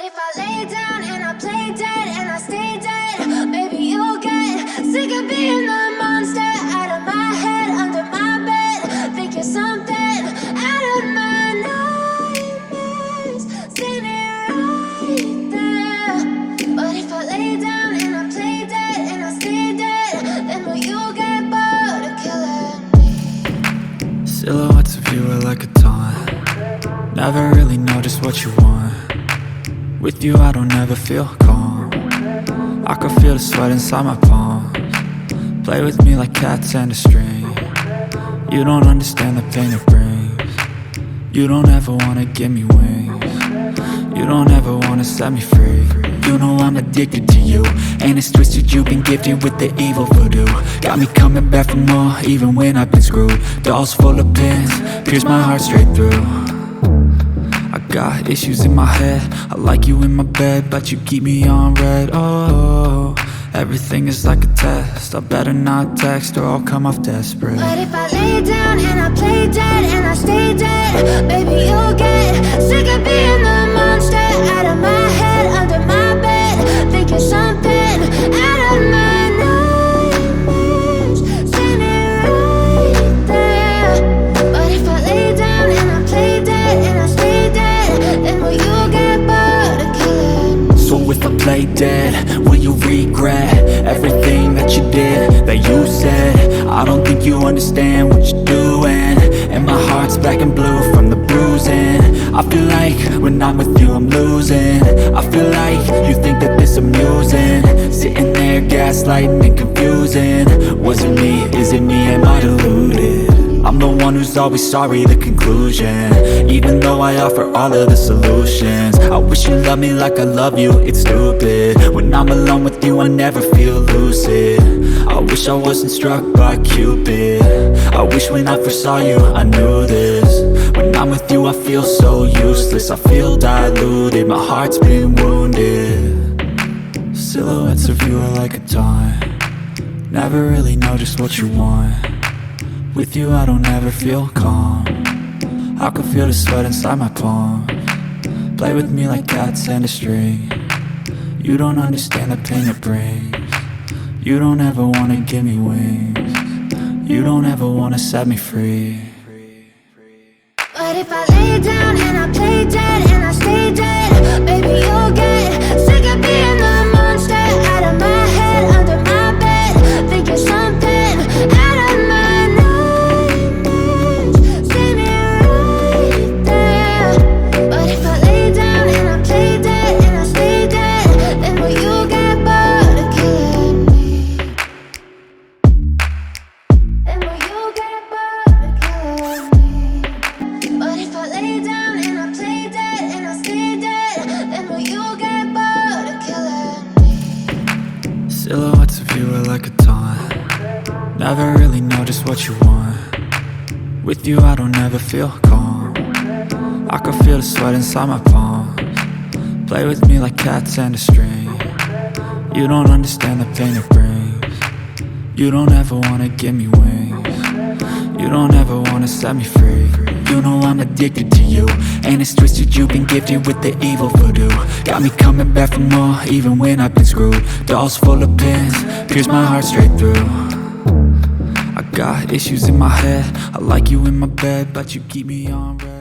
But if I lay down and I play dead and I stay dead, maybe you'll get sick of being the monster out of my head, under my bed. Think you're something out of my nightmares, standing right there. But if I lay down and I play dead and I stay dead, then will you get bored of killing me? Silhouettes of you are like a taunt. Never really know just what you want. With you I don't ever feel calm. I can feel the sweat inside my palms. Play with me like cats and a string. You don't understand the pain it brings. You don't ever wanna give me wings. You don't ever wanna set me free. You know I'm addicted to you, and it's twisted, you've been gifted with the evil voodoo. Got me coming back for more, even when I've been screwed. Dolls full of pins, pierce my heart straight through. I got issues in my head, I like you in my bed, but you keep me on red. Oh, everything is like a test, I better not text or I'll come off desperate. But if I lay down and I play dead and I stay dead, baby you'll get sick of being the monster out of my head, under my bed. Think you're something out of my nightmares, standing right there. But if I lay down and I play dead and I stay dead, then will you get bored of killing me? So if I play dead, will you regret everything that you did, that you said? I don't think you understand what you're doing, and my heart's black and blue from the bruising. I feel like when I'm with you I'm losing. I feel like you think that this amusing, sitting there gaslighting and confusing. Was it me? Is it me? Am I deluded? I'm the one who's always sorry, the conclusion, even though I offer all of the solutions. I wish you loved me like I love you, it's stupid. When I'm alone with you I never feel lucid. I wish I wasn't struck by Cupid. I wish when I first saw you I knew this. When I'm with you I feel so useless, I feel diluted, my heart's been wounded. Silhouettes of you are like a taunt. Never really know just what you want. With you I don't ever feel calm. I can feel the sweat inside my palms. Play with me like cats and a string. You don't understand the pain it brings. You don't ever wanna give me wings. You don't ever wanna set me free. But if I lay down and I play dead and I stay dead, baby you'll get sick of being the monster out of my head, under my bed. Think you're something out of my nightmares, standing right there. But if I lay down and I play dead and I stay dead, then will you get bored of killing me? Then will you get bored of killing me? But if I lay down and I play dead and I stay dead, then will you get bored of killing me? Silhouettes of you are like a taunt. Never really know just what you want. With you I don't ever feel calm. I can feel the sweat inside my palms. Play with me like cats and a string. You don't understand the pain it brings. You don't ever wanna give me wings. You don't ever wanna set me free. You know I'm addicted to you, and it's twisted, you've been gifted with the evil voodoo. Got me coming back for more, even when I've been screwed. Dolls full of pins, pierce my heart straight through. I got issues in my head, I like you in my bed, but you keep me on red.